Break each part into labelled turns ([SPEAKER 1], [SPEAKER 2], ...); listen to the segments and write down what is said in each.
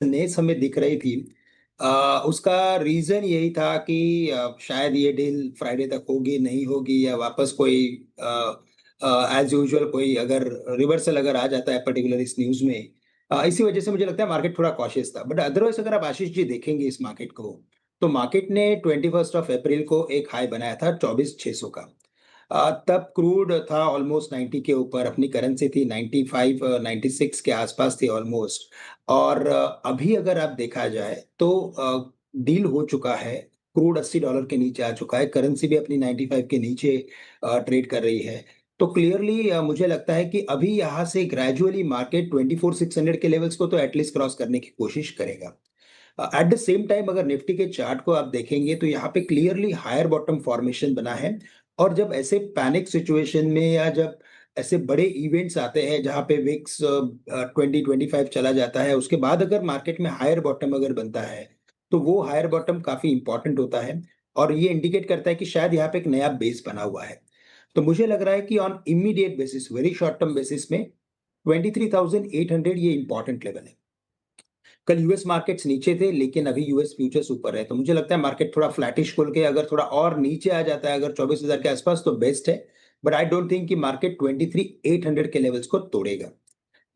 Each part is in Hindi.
[SPEAKER 1] नेस हमें दिख रही थी, उसका रीज़न यही था कि शायद ये डील फ्राइडे तक होगी, नहीं होगी या वापस कोई एज़ यूजुअल कोई अगर रिवर्सल अगर आ जाता है पर्टिकुलर इस न्यूज़ में, इसी वजह से मुझे लगता है मार्केट थोड़ा कॉशियस था। बट अदरवाइज़ अगर आप आशीष जी देखेंगे इस मार्केट को, तो मार्केट ने 21st ऑफ अप्रैल को एक हाई बनाया था 24,600 का। तब क्रूड था ऑलमोस्ट 90 के ऊपर, अपनी करेंसी थी 95 96 के आसपास थी ऑलमोस्ट। और अभी अगर आप देखा जाए तो डील हो चुका है, क्रूड $80 के नीचे आ चुका है, करेंसी भी अपनी 95 के नीचे ट्रेड कर रही है। तो क्लियरली मुझे लगता है कि अभी यहाँ से ग्रेजुअली मार्केट 24,600 के लेवल्स को तो एटलीस्ट क्रॉस करने की कोशिश करेगा। एट द सेम टाइम अगर निफ्टी के चार्ट को आप देखेंगे तो यहाँ पे क्लियरली हायर बॉटम फॉर्मेशन बना है। और जब ऐसे पैनिक सिचुएशन में या जब ऐसे बड़े इवेंट्स आते हैं जहाँ पे विक्स 20-25 चला जाता है, उसके बाद अगर मार्केट में हायर बॉटम अगर बनता है, तो वो हायर बॉटम काफ़ी इम्पोर्टेंट होता है और ये इंडिकेट करता है कि शायद यहाँ पे एक नया बेस बना हुआ है। तो मुझे लग रहा है कि on immediate basis, very short term basis में 23,800 ये इम्पोर्टेंट लेवल है। कल यूएस मार्केट्स नीचे थे, लेकिन अभी यूएस फ्यूचर्स ऊपर है, तो मुझे लगता है मार्केट थोड़ा फ्लैटिश खुल के अगर थोड़ा और नीचे आ जाता है अगर 24,000 के आसपास तो बेस्ट है। बट आई डोंट थिंक कि मार्केट 23,800 के लेवल्स को तोड़ेगा।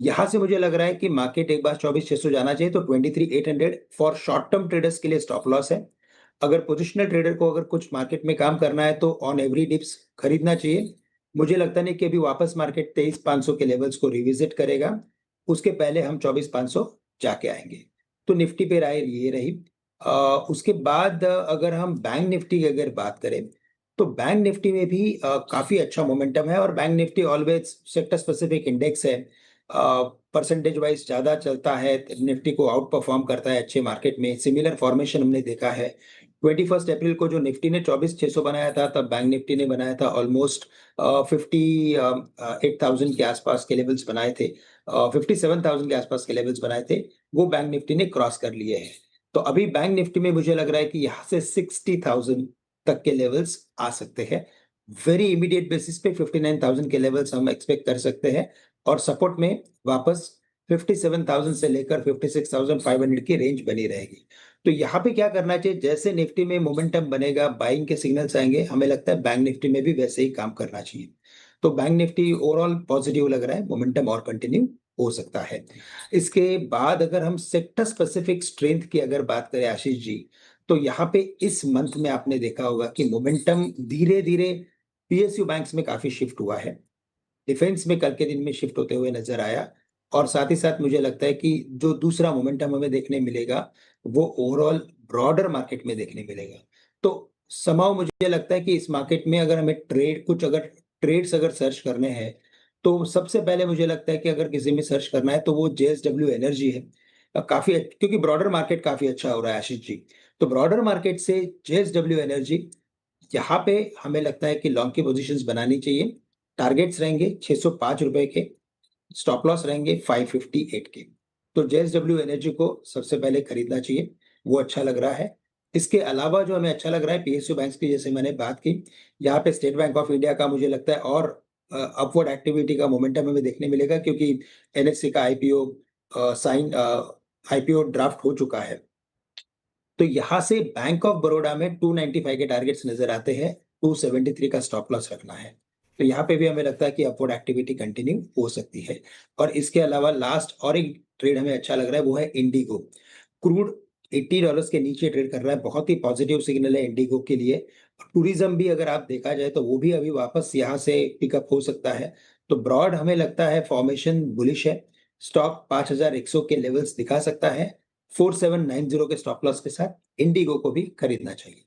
[SPEAKER 1] यहाँ से मुझे लग रहा है कि मार्केट एक बार 24,600 जाना चाहिए तो 23,800 फॉर शॉर्ट टर्म ट्रेडर्स के लिए स्टॉप लॉस है। अगर पोजिशनल ट्रेडर को अगर कुछ मार्केट में काम करना है तो ऑन एवरी डिप्स खरीदना चाहिए। मुझे लगता नहीं कि अभी वापस मार्केट 23,500 के लेवल्स को रिविजिट करेगा। उसके पहले हम 24,500 जाके आएँगे। तो निफ्टी पे राय ये रही। अ, उसके बाद अगर हम बैंक निफ्टी की अगर बात करें, तो बैंक निफ्टी में भी काफ़ी अच्छा मोमेंटम है और bank Nifty always sector specific index है। परसेंटेज वाइज़ ज़्यादा चलता है, निफ्टी को आउट परफ़ॉर्म करता है अच्छे मार्केट में, सिमिलर फॉर्मेशन हमने देखा है। 21st अप्रैल को जो निफ्टी ने 24,600 बनाया था, तब बैंक निफ्टी ने बनाया था ऑलमोस्ट 8,000 के आसपास के लेवल्स बनाए थे। 57,000 के आसपास के लेवल्स बनाए थे, वो बैंक निफ्टी ने क्रॉस कर लिए हैं। तो अभी बैंक निफ्टी में मुझे लग रहा है कि यहाँ से 60,000 तक के लेवल्स आ सकते हैं। वेरी इमीडिएट बेसिस पे 59,000 के लेवल्स हम एक्सपेक्ट कर सकते हैं और सपोर्ट में वापस 57,000 से लेकर 56,500 की रेंज बनी रहेगी। तो यहाँ पे क्या करना चाहिए, जैसे निफ्टी में मोमेंटम बनेगा, बाइंग के सिग्नल्स आएँगे, हमें लगता है बैंक निफ्टी में भी वैसे ही काम करना चाहिए। तो बैंक निफ्टी ओवरऑल पॉजिटिव लग रहा है, मोमेंटम और कंटिन्यू हो सकता है। इसके बाद अगर हम सेक्टर स्पेसिफिक स्ट्रेंथ की अगर बात करें आशीष जी, तो यहाँ पे इस मंथ में आपने देखा होगा कि मोमेंटम धीरे-धीरे पीएसयू बैंक्स में काफ़ी शिफ्ट हुआ है। डिफेंस में कल के दिन में शिफ्ट होते हुए नज़र आया और साथ ही साथ मुझे लगता है कि जो दूसरा मोमेंटम हमें देखने मिलेगा, वो ओवरऑल ब्रॉडर मार्केट में देखने मिलेगा। तो समहाउ मुझे लगता है कि इस मार्केट में अगर हमें कुछ अगर ट्रेड्स अगर सर्च करने हैं, तो सबसे पहले मुझे लगता है कि अगर किसी में सर्च करना है, तो वो जेएसडब्ल्यू एनर्जी है। काफ़ी क्योंकि ब्रॉडर मार्केट काफ़ी अच्छा हो रहा है आशीष जी। तो ब्रॉडर मार्केट से जेएसडब्ल्यू एनर्जी, यहाँ पे हमें लगता है कि लॉन्ग की पोज़ीशंस बनानी चाहिए। टारगेट्स रहेंगे ₹605 के, स्टॉप लॉस रहेंगे 558 के। तो जेएसडब्ल्यू एनर्जी को सबसे पहले खरीदना चाहिए, वो अच्छा लग रहा है। इसके अलावा जो हमें अच्छा लग रहा है पीएसयू बैंक्स की, जैसे मैंने बात की, यहाँ पे स्टेट बैंक ऑफ इंडिया का मुझे लगता है और अपवर्ड एक्टिविटी का मोमेंटम हमें देखने मिलेगा क्योंकि एनएससी का आईपीओ ड्राफ्ट हो चुका है। तो यहाँ से बैंक ऑफ बड़ौदा में 295 के टारगेट्स नज़र आते हैं, 273 का स्टॉप लॉस रखना है। तो यहाँ पे भी हमें लगता है कि अपवर्ड एक्टिविटी कंटिन्यू हो सकती है। और इसके अलावा लास्ट और एक ट्रेड हमें अच्छा लग रहा है, वो है इंडिगो। क्रूड $80 के नीचे ट्रेड कर रहा है, बहुत ही पॉजिटिव सिग्नल है इंडिगो के लिए। टूरिज़्म भी अगर आप देखा जाए तो वो भी अभी वापस यहाँ से पिकअप हो सकता है। तो ब्रॉड हमें लगता है फॉर्मेशन बुलिश है। स्टॉक 5,100 के लेवल्स दिखा सकता है। 4790 के स्टॉप लॉस के साथ इंडिगो को भी खरीदना चाहिए।